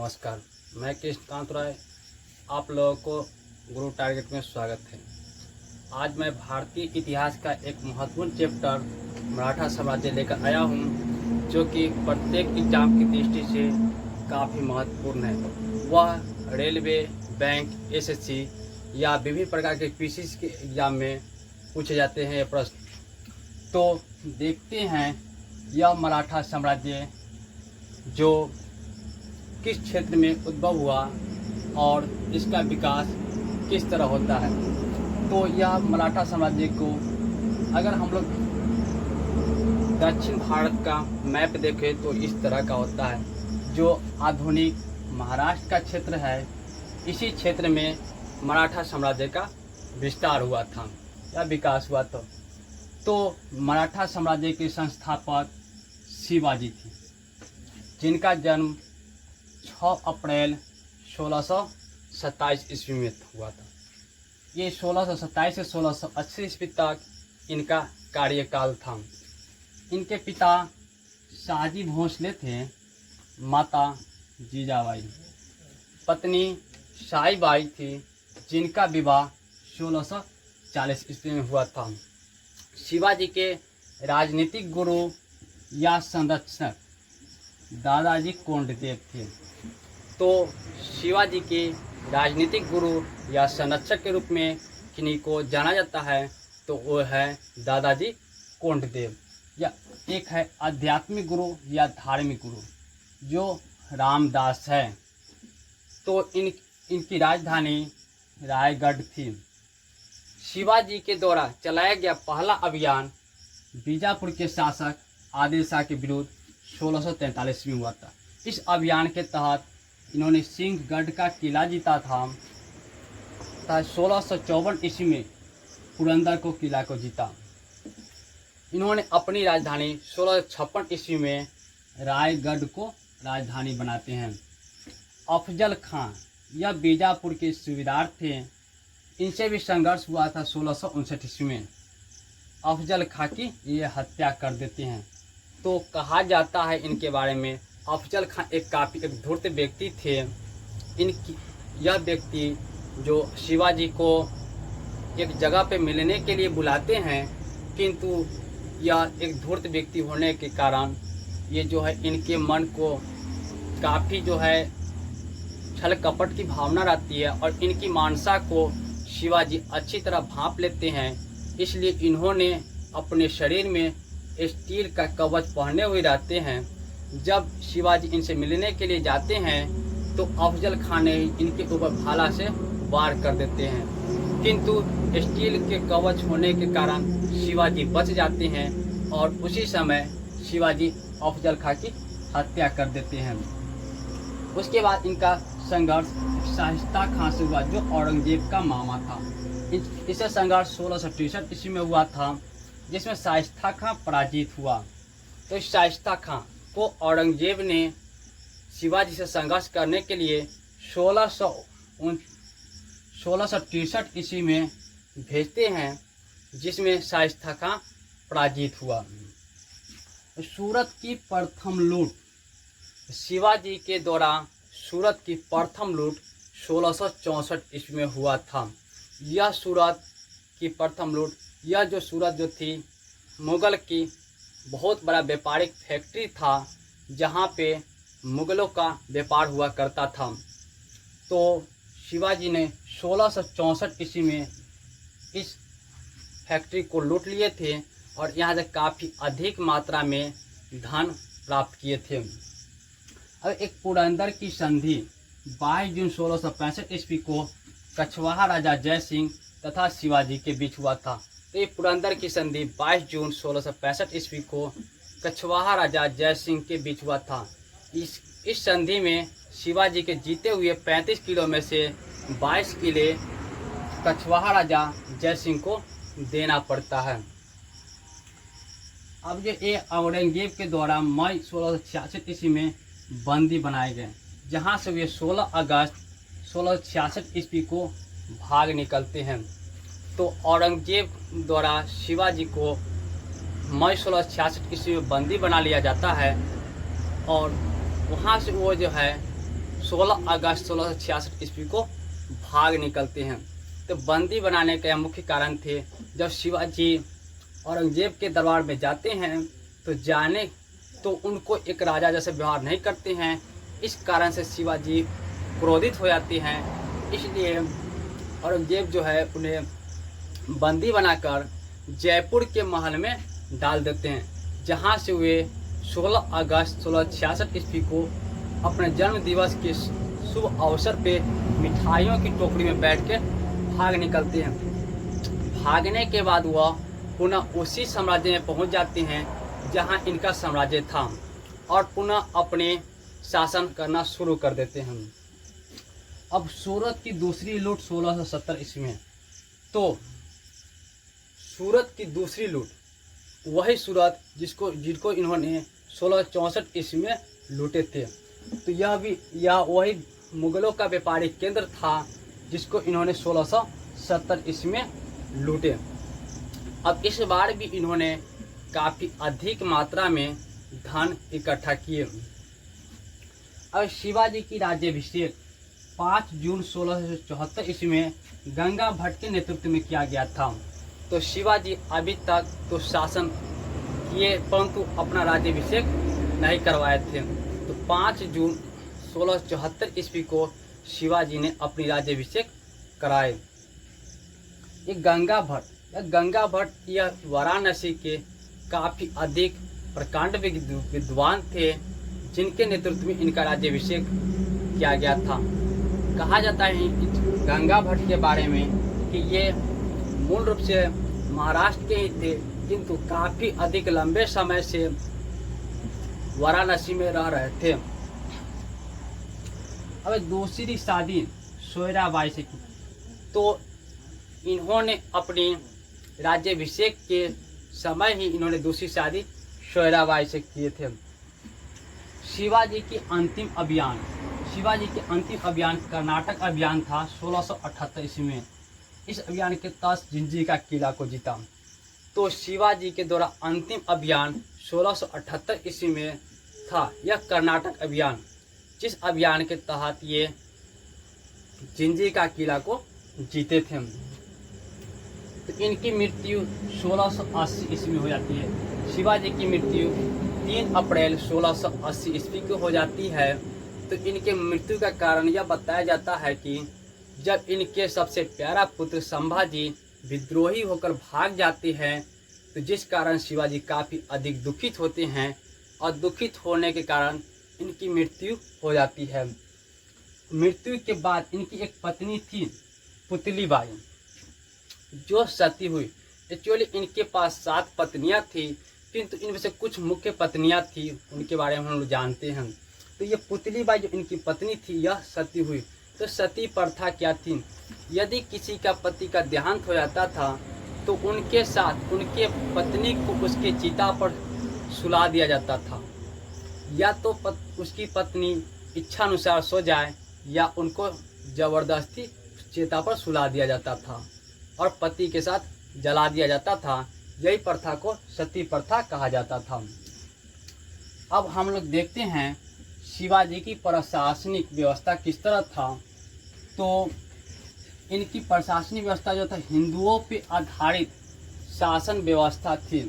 नमस्कार, मैं कृष्णकांत राय, आप लोगों को गुरु टारगेट में स्वागत है। आज मैं भारतीय इतिहास का एक महत्वपूर्ण चैप्टर मराठा साम्राज्य लेकर आया हूँ, जो कि प्रत्येक एग्जाम की दृष्टि से काफ़ी महत्वपूर्ण है। वह रेलवे, बैंक, एसएससी या विभिन्न प्रकार के पीसीसी के एग्ज़ाम में पूछे जाते हैं ये प्रश्न। तो देखते हैं यह मराठा साम्राज्य जो किस क्षेत्र में उद्भव हुआ और इसका विकास किस तरह होता है। तो यह मराठा साम्राज्य को अगर हम लोग दक्षिण भारत का मैप देखें तो इस तरह का होता है। जो आधुनिक महाराष्ट्र का क्षेत्र है, इसी क्षेत्र में मराठा साम्राज्य का विस्तार हुआ था या विकास हुआ था। तो मराठा साम्राज्य के संस्थापक शिवाजी थे, जिनका जन्म 6 अप्रैल 1627 ईस्वी में हुआ था। ये 1627 से 1680 ईस्वी तक इनका कार्यकाल था। इनके पिता शाहजी भोसले थे, माता जीजाबाई, पत्नी शाहीबाई थी, जिनका विवाह 1640 ईस्वी में हुआ था। शिवाजी के राजनीतिक गुरु या संरक्षक दादाजी कोंडदेव थे। तो शिवाजी के राजनीतिक गुरु या संरक्षक के रूप में किन्हीं को जाना जाता है, तो वो है दादाजी कोंडदेव। या एक है आध्यात्मिक गुरु या धार्मिक गुरु, जो रामदास है। तो इनकी राजधानी रायगढ़ थी। शिवाजी के द्वारा चलाया गया पहला अभियान बीजापुर के शासक आदिल शाह के विरुद्ध 1643 में हुआ था। इस अभियान के तहत इन्होंने सिंहगढ़ का किला जीता था। 1654 ईस्वी में पुरंदर को किला को जीता। इन्होंने अपनी राजधानी 1656 ईस्वी में रायगढ़ को राजधानी बनाते हैं। अफजल खां यह बीजापुर के सूबेदार थे। इनसे भी संघर्ष हुआ था 1659 ईस्वी में। अफजल खां की ये हत्या कर देते हैं। तो कहा जाता है इनके बारे में, अफजल खां एक काफ़ी एक धूर्त व्यक्ति थे। यह व्यक्ति जो शिवाजी को एक जगह पे मिलने के लिए बुलाते हैं, किंतु यह एक धूर्त व्यक्ति होने के कारण ये जो है इनके मन को काफ़ी जो है छल कपट की भावना रहती है और इनकी मानसा को शिवाजी अच्छी तरह भांप लेते हैं। इसलिए इन्होंने अपने शरीर में स्टील का कवच पहने हुए रहते हैं। जब शिवाजी इनसे मिलने के लिए जाते हैं तो अफजल खां ने इनके ऊपर भाला से वार कर देते हैं, किंतु स्टील के कवच होने के कारण शिवाजी बच जाते हैं और उसी समय शिवाजी अफजल खां की हत्या कर देते हैं। उसके बाद इनका संघर्ष शाइस्ता खां से हुआ, जो औरंगजेब का मामा था। इससे संघर्ष 1663 ईस्वी में हुआ था, जिसमें शाइस्ता खां पराजित हुआ। तो शाइस्ता खां को औरंगजेब ने शिवाजी से संघर्ष करने के लिए 1663 ईस्वी में भेजते हैं, जिसमें शाइस्ता खां पराजित हुआ। सूरत की प्रथम लूट, शिवाजी के द्वारा सूरत की प्रथम लूट 1664 ईस्वी में हुआ था। यह सूरत की प्रथम लूट, यह जो सूरत जो थी मुग़ल की बहुत बड़ा व्यापारिक फैक्ट्री था, जहाँ पे मुग़लों का व्यापार हुआ करता था। तो शिवाजी ने 1664 ईस्वी में इस फैक्ट्री को लूट लिए थे और यहाँ से काफ़ी अधिक मात्रा में धन प्राप्त किए थे। अब एक पुरंदर की संधि 22 जून 1665 ईस्वी को कछवाहा राजा जय सिंह तथा शिवाजी के बीच हुआ था। तो ये पुरंदर की संधि 22 जून 1665 ईस्वी को कछवाहा राजा जय सिंह के बीच हुआ था। इस संधि में शिवाजी के जीते हुए 35 किलो में से 22 किले कछवाहा राजा जय सिंह को देना पड़ता है। अब ये औरंगजेब के द्वारा मई 1666 ईस्वी में बंदी बनाए गए, जहाँ से वे 16 अगस्त 1666 ईस्वी को भाग निकलते हैं। तो औरंगजेब द्वारा शिवाजी को मई 1666 ईस्वी में बंदी बना लिया जाता है और वहाँ से वो जो है 16 अगस्त 1666 ईस्वी को भाग निकलते हैं। तो बंदी बनाने का यह मुख्य कारण थे। जब शिवाजी औरंगजेब के दरबार में जाते हैं तो उनको एक राजा जैसे व्यवहार नहीं करते हैं। इस कारण से शिवाजी क्रोधित हो जाते हैं। इसलिए औरंगजेब जो है उन्हें बंदी बनाकर जयपुर के महल में डाल देते हैं, जहां से वे 16 अगस्त 1666 ईस्वी को अपने जन्म दिवस के शुभ अवसर पे मिठाइयों की टोकरी में बैठ के भाग निकलते हैं। भागने के बाद वह पुनः उसी साम्राज्य में पहुंच जाते हैं जहां इनका साम्राज्य था और पुनः अपने शासन करना शुरू कर देते हैं। अब सूरत की दूसरी लूट 1670 ईस्वी में। तो सूरत की दूसरी लूट वही सूरत जिनको इन्होंने 1664 ईस्वी में लूटे थे। तो यह वही मुगलों का व्यापारिक केंद्र था जिसको इन्होंने 1670 ईस्वी में लूटे। अब इस बार भी इन्होंने काफ़ी अधिक मात्रा में धन इकट्ठा किए। अब शिवाजी की राज्याभिषेक 5 जून 1674 ईस्वी में गंगा भट्ट के नेतृत्व में किया गया था। तो शिवाजी अभी तक तो शासन किए परंतु अपना राज्याभिषेक नहीं करवाए थे। तो 5 जून 1674 ईस्वी को शिवाजी ने अपनी राज्याभिषेक कराए। ये गंगा भट्ट यह वाराणसी के काफ़ी अधिक प्रकांड विद्वान थे, जिनके नेतृत्व में इनका राज्याभिषेक किया गया था। कहा जाता है गंगा भट्ट के बारे में कि ये मूल रूप से महाराष्ट्र के ही थे, किंतु काफ़ी अधिक लंबे समय से वाराणसी में रह रहे थे। अब दूसरी शादी सोयराबाई से की। तो इन्होंने अपनी राज्याभिषेक के समय ही इन्होंने दूसरी शादी सोयराबाई से किए थे। शिवाजी के अंतिम अभियान कर्नाटक अभियान था 1678 ईस्वी में। इस अभियान के तहत जिंजी किला को जीता। तो शिवाजी के द्वारा अंतिम अभियान 1678 ईस्वी में था, यह कर्नाटक अभियान, जिस अभियान के तहत ये जिंजी का किला को जीते थे। तो इनकी मृत्यु 1680 ईस्वी में हो जाती है। शिवाजी की मृत्यु 3 अप्रैल 1680 ईस्वी को हो जाती है। तो इनके मृत्यु का कारण यह बताया जाता है कि जब इनके सबसे प्यारा पुत्र संभाजी विद्रोही होकर भाग जाते हैं, तो जिस कारण शिवाजी काफ़ी अधिक दुखित होते हैं और दुखित होने के कारण इनकी मृत्यु हो जाती है। मृत्यु के बाद इनकी एक पत्नी थी पुतलीबाई, जो सती हुई। एक्चुअली इनके पास 7 पत्नियां थी, किंतु इनमें से कुछ मुख्य पत्नियां थी, उनके बारे में हम लोग जानते हैं। तो ये पुतलीबाई जो इनकी पत्नी थी, यह सती हुई। तो सती प्रथा क्या थी? यदि किसी का पति का देहांत हो जाता था तो उनके साथ उनके पत्नी को उसके चिता पर सुला दिया जाता था, या तो उसकी पत्नी इच्छानुसार सो जाए या उनको जबरदस्ती चिता पर सुला दिया जाता था और पति के साथ जला दिया जाता था। यही प्रथा को सती प्रथा कहा जाता था। अब हम लोग देखते हैं शिवाजी की प्रशासनिक व्यवस्था किस तरह था। तो इनकी प्रशासनिक व्यवस्था जो था हिंदुओं पे आधारित शासन व्यवस्था थी।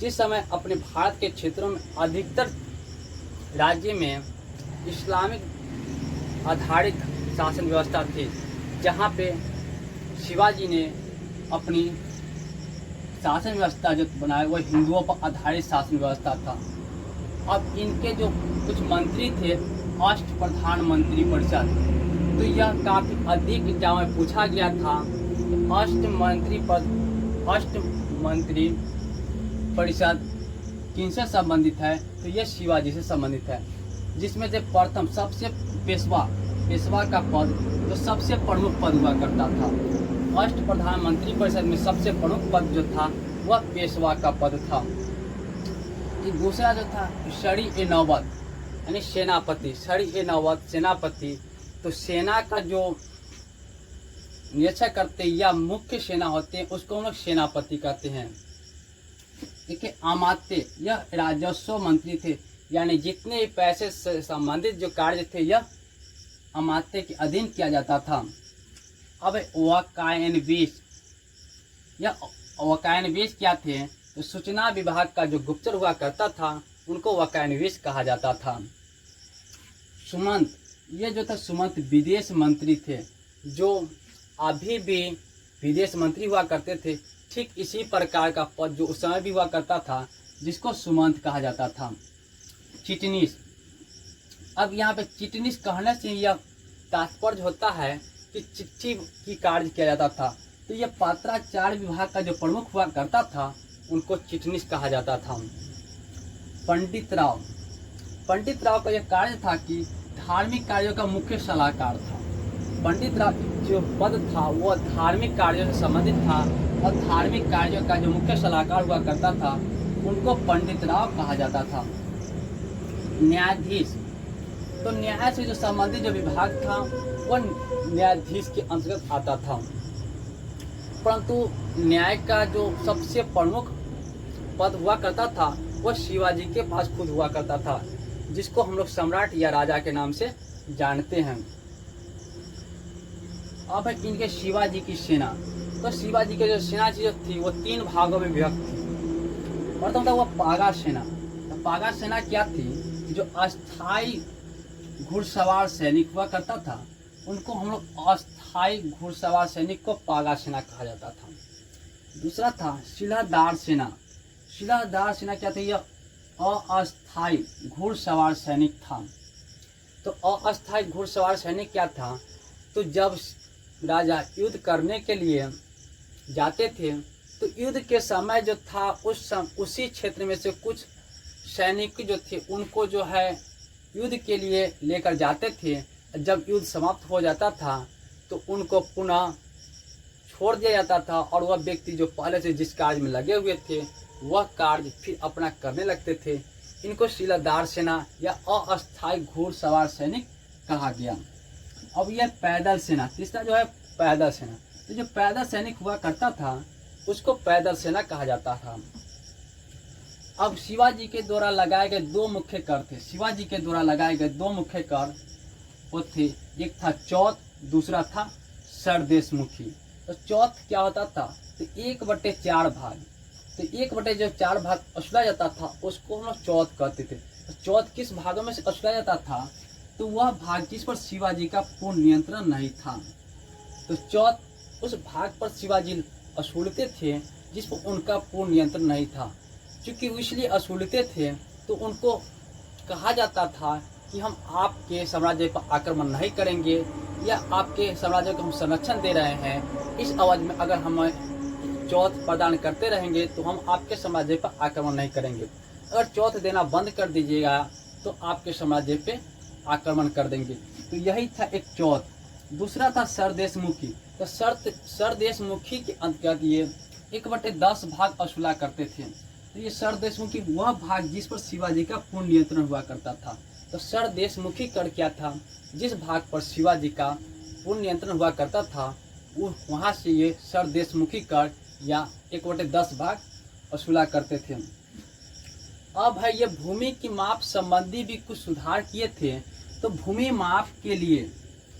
जिस समय अपने भारत के क्षेत्रों में अधिकतर राज्य में इस्लामिक आधारित शासन व्यवस्था थी, जहाँ पे शिवाजी ने अपनी शासन व्यवस्था जो बनाया वो हिंदुओं पर आधारित शासन व्यवस्था था। अब इनके जो कुछ मंत्री थे अष्ट प्रधानमंत्री परिषद, तो यह काफ़ी अधिक एग्जाम में पूछा गया था। अष्ट मंत्री परिषद किनसे संबंधित है? तो यह शिवाजी से संबंधित है, जिसमें से प्रथम सबसे पेशवा का पद तो सबसे प्रमुख पद हुआ करता था। अष्ट प्रधानमंत्री परिषद में सबसे प्रमुख पद जो था वह पेशवा का पद था। दूसरा जो था शरी-ए-नौबत यानी सेनापति, शरी-ए-नौबत सेनापति। तो सेना का जो निरीक्षण करते या मुख्य सेना होते हैं उसको हम लोग सेनापति कहते हैं। देखिए, अमात्य यह राजस्व मंत्री थे। यानी जितने भी पैसे से संबंधित जो कार्य थे यह अमात्य के अधीन किया जाता था। अब वकायनविश, यह वकायनविश क्या थे? तो सूचना विभाग का जो गुप्तचर हुआ करता था उनको वकायनविश कहा जाता था। सुमंत, ये जो था सुमंत विदेश मंत्री थे, जो अभी भी विदेश मंत्री हुआ करते थे। ठीक इसी प्रकार का पद जो उस समय भी हुआ करता था जिसको सुमंत कहा जाता था। चिटनीस, अब यहाँ पे चिटनीस कहने से यह तात्पर्य होता है कि चिट्ठी की कार्य किया जाता था। तो यह पत्राचार विभाग का जो प्रमुख हुआ करता था उनको चिटनीस कहा जाता था। पंडित राव, पंडित राव का यह कार्य था कि धार्मिक कार्यों का मुख्य सलाहकार था। पंडित राव जो पद था वह धार्मिक कार्यों से संबंधित था और धार्मिक कार्यों का जो मुख्य सलाहकार हुआ करता था उनको पंडित राव कहा जाता था। न्यायाधीश, तो न्याय से जो संबंधित जो विभाग था वह न्यायाधीश के अंतर्गत आता था। परंतु न्याय का जो सबसे प्रमुख पद हुआ करता था वह शिवाजी के पास खुद हुआ करता था, जिसको हम लोग सम्राट या राजा के नाम से जानते हैं। अब है इनके शिवाजी की सेना। तो शिवाजी की जो सेना थी वो 3 भागों में विभक्त थी। प्रथम था वह पागा सेना। तो पागा सेना क्या थी? जो अस्थाई घुड़सवार सैनिक हुआ करता था उनको हम लोग अस्थाई घुड़सवार सैनिक को पागा सेना कहा जाता था। दूसरा था शिलादार सेना। शिलादार सेना क्या थी? यह अस्थाई घुड़सवार सैनिक था। तो अस्थाई घुड़सवार सैनिक क्या था? तो जब राजा युद्ध करने के लिए जाते थे तो युद्ध के समय जो था उसी क्षेत्र में से कुछ सैनिक जो थे उनको जो है युद्ध के लिए लेकर जाते थे। जब युद्ध समाप्त हो जाता था तो उनको पुनः छोड़ दिया जाता था और वह व्यक्ति जो पहले से जिस कार्य में लगे हुए थे वह कार्य फिर अपना करने लगते थे। इनको शिलादार सेना या अस्थाई घुड़सवार सैनिक कहा गया। अब यह पैदल सेना, तीसरा जो है पैदल सेना। तो जो पैदल सैनिक हुआ करता था उसको पैदल सेना कहा जाता था। अब शिवाजी के द्वारा लगाए गए 2 मुख्य कर थे। शिवाजी के द्वारा लगाए गए 2 मुख्य कर वो थे, एक था चौथ, दूसरा था सरदेशमुखी। तो चौथ क्या होता था? तो 1/4 भाग। तो 1/4 भाग असुला जाता था उसको हम लोग चौथ कहते थे। तो चौथ किस भागों में से असुला जाता था? तो वह भाग जिस पर शिवाजी का पूर्ण नियंत्रण नहीं था। तो चौथ उस भाग पर शिवाजी असूलते थे जिस पर उनका पूर्ण नियंत्रण नहीं था। क्योंकि इसलिए असूलते थे तो उनको कहा जाता था कि हम आपके साम्राज्य पर आक्रमण नहीं करेंगे या आपके साम्राज्य को हम संरक्षण दे रहे हैं। इस अवधि में अगर हम चौथ प्रदान करते रहेंगे तो हम आपके साम्राज्य पर आक्रमण नहीं करेंगे। अगर चौथ देना बंद कर दीजिएगा तो आपके साम्राज्य पे आक्रमण कर देंगे। तो यही था एक चौथ। दूसरा था सरदेशमुखी। तो सरदेशमुखी के अंतर्गत ये 1/10 भाग असूला करते थे। तो ये सरदेशमुखी वह भाग जिस पर शिवाजी का पूर्ण नियंत्रण हुआ करता था। तो सरदेशमुखी कर क्या था? जिस भाग पर शिवाजी का पूर्ण नियंत्रण हुआ करता था वो वहाँ से ये सरदेशमुखी कर या 1/10 भाग असूला करते थे। अब है ये भूमि की माप संबंधी भी कुछ सुधार किए थे। तो भूमि माप के लिए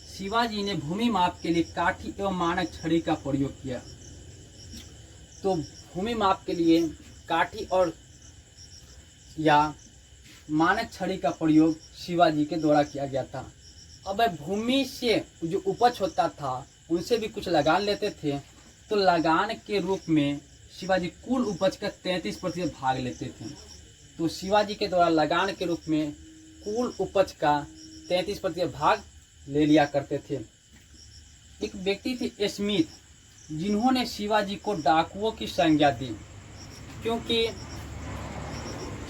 शिवाजी ने भूमि माप के लिए काठी एवं मानक छड़ी का प्रयोग किया। तो भूमि माप के लिए काठी और या मानक छड़ी का प्रयोग शिवाजी के द्वारा किया गया था। अब भूमि से जो उपज होता था उनसे भी कुछ लगान लेते थे। तो लगान के रूप में शिवाजी कुल उपज का 33% भाग लेते थे। तो शिवाजी के द्वारा लगान के रूप में कुल उपज का 33% भाग ले लिया करते थे। एक व्यक्ति थे स्मिथ, जिन्होंने शिवाजी को डाकुओं की संज्ञा दी, क्योंकि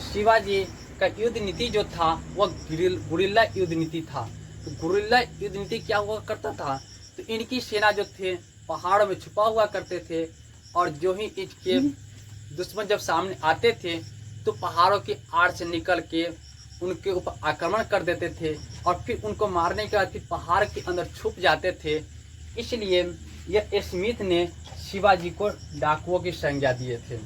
शिवाजी का युद्ध नीति जो था वह गुरिल्ला युद्ध नीति था। तो गुरिल्ला युद्ध नीति क्या हुआ करता था? तो इनकी सेना जो थे पहाड़ों में छुपा हुआ करते थे और जो ही इनके दुश्मन जब सामने आते थे तो पहाड़ों की आड़ से निकल के उनके ऊपर आक्रमण कर देते थे और फिर उनको मारने के बाद फिर पहाड़ के अंदर छुप जाते थे। इसलिए यह स्मिथ ने शिवाजी को डाकुओं की संज्ञा दिए थे।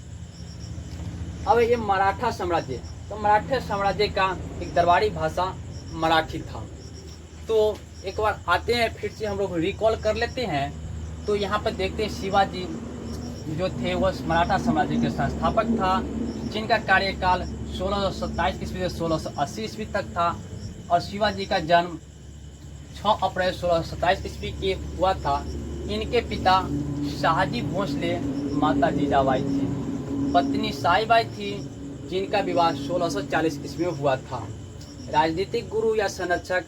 अब ये मराठा साम्राज्य, तो मराठा साम्राज्य का एक दरबारी भाषा मराठी था। तो एक बार आते हैं, फिर से हम लोग रिकॉल कर लेते हैं। तो यहाँ पर देखते हैं शिवाजी जो थे वह मराठा साम्राज्य के संस्थापक था, जिनका कार्यकाल 1627 ईस्वी से 1680 ईस्वी तक था। और शिवाजी का जन्म 6 अप्रैल 1627 ईस्वी के हुआ था। इनके पिता शाहजी भोसले, माता जीजाबाई थी, पत्नी साईबाई थी, जिनका विवाह 1640 ईस्वी में हुआ था। राजनीतिक गुरु या संरक्षक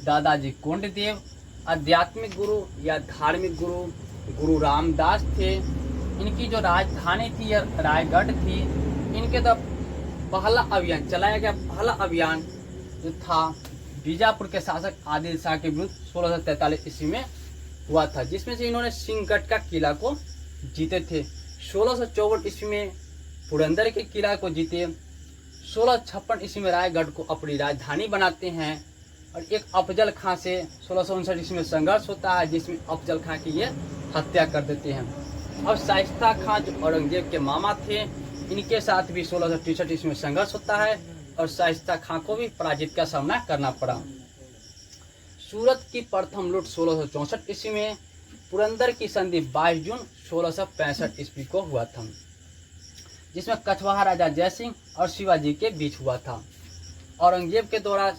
दादाजी कोंडदेव, आध्यात्मिक गुरु या धार्मिक गुरु गुरु रामदास थे। इनकी जो राजधानी थी या रायगढ़ थी। इनके तो पहला अभियान चलाया गया, पहला अभियान जो था बीजापुर के शासक आदिल शाह के विरुद्ध 1643 ईस्वी में हुआ था, जिसमें से इन्होंने सिंहगढ़ का किला को जीते थे। 1654 ईस्वी में पुरंदर के किला को जीते। 1656 ईस्वी में रायगढ़ को अपनी राजधानी बनाते हैं। और एक अफजल खां से 1659 ईस्वी में संघर्ष होता है, जिसमें अफजल खां की ये हत्या कर देते हैं। और शाइस्ता खां जो औरंगजेब के मामा थे, इनके साथ भी 1663 ईस्वी में संघर्ष होता है और शाइस्ता खां को भी पराजित का सामना करना पड़ा। सूरत की प्रथम लूट 1664 ईस्वी में, पुरंदर की संधि 22 जून 1665 ईस्वी को हुआ था, जिसमें कछवाहा राजा जयसिंह और शिवाजी के बीच हुआ था। औरंगजेब के द्वारा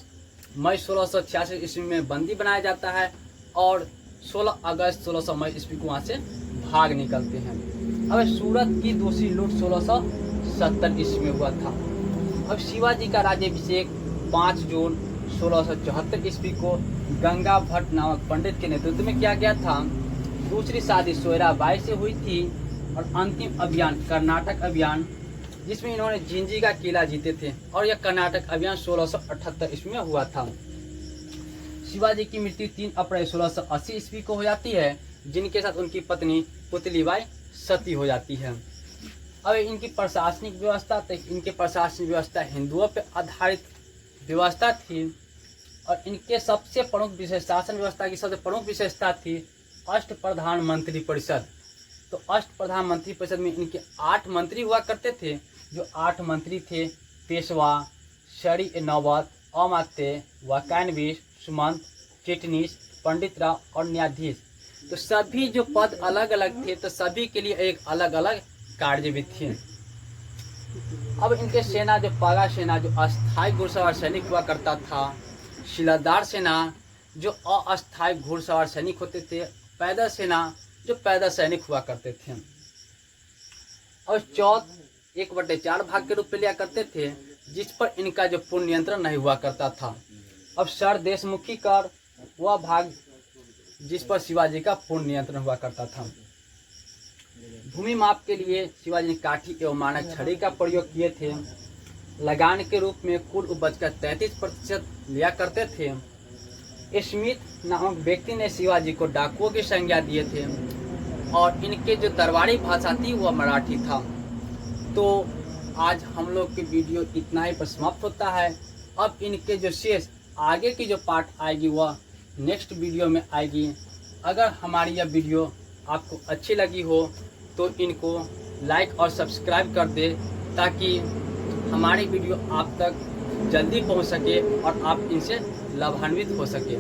मई 1686 ईस्वी में बंदी बनाया जाता है और 16 अगस्त 1600 ईस्वी को वहाँ से भाग निकलते हैं। अब सूरत की दूसरी लूट 1670 ईस्वी में हुआ था। अब शिवाजी का राज्याभिषेक 5 जून 1674 ईस्वी को गंगा भट्ट नामक पंडित के नेतृत्व में किया गया था। दूसरी शादी सोयराबाई से हुई थी। और अंतिम अभियान कर्नाटक अभियान, जिसमें इन्होंने जिंजी का किला जीते थे। और यह कर्नाटक अभियान 1678 ईस्वी में हुआ था। शिवाजी की मृत्यु 3 अप्रैल 1680 ईस्वी को हो जाती है, जिनके साथ उनकी पत्नी पुतलीबाई सती हो जाती है। अब इनकी प्रशासनिक व्यवस्था, तो इनके प्रशासनिक व्यवस्था हिंदुओं पर आधारित व्यवस्था थी। और इनके सबसे प्रमुख विशेष शासन व्यवस्था की सबसे प्रमुख विशेषता थी अष्ट प्रधान मंत्री परिषद। तो अष्ट प्रधान मंत्री परिषद में इनके 8 मंत्री हुआ करते थे, जो 8 मंत्री थे पेशवा, शरी नौबत, अमात्य, वाकानवीस, सुमंत, चिटनीस, पंडित राव और न्यायाधीश। तो सभी जो पद अलग अलग थे, तो सभी के लिए एक अलग अलग कार्य भी थे। अब इनके सेना जो पागा सेना जो अस्थायी घुड़सवार सैनिक हुआ करता था, शिलादार सेना जो अस्थायी घुड़सवार सैनिक होते थे, पैदल सेना जो पैदल सैनिक हुआ करते थे। और चौथ 1/4 भाग के रूप में लिया करते थे, जिस पर इनका जो पूर्ण नियंत्रण नहीं हुआ करता था। अब सर देशमुखी कर वह भाग जिस पर शिवाजी का पूर्ण नियंत्रण हुआ करता था। भूमि माप के लिए शिवाजी ने काठी एवं मानक छड़ी का प्रयोग किए थे। लगान के रूप में कुल उपज का 33% लिया करते थे। स्मिथ नामक व्यक्ति ने शिवाजी को डाकुओं की संज्ञा दिए थे। और इनके जो दरबारी भाषा थी वह मराठी था। तो आज हम लोग की वीडियो इतना ही पर समाप्त होता है। अब इनके जो शेष आगे की जो पार्ट आएगी वह नेक्स्ट वीडियो में आएगी। अगर हमारी यह वीडियो आपको अच्छी लगी हो तो इनको लाइक और सब्सक्राइब कर दे, ताकि हमारी वीडियो आप तक जल्दी पहुंच सके और आप इनसे लाभान्वित हो सके।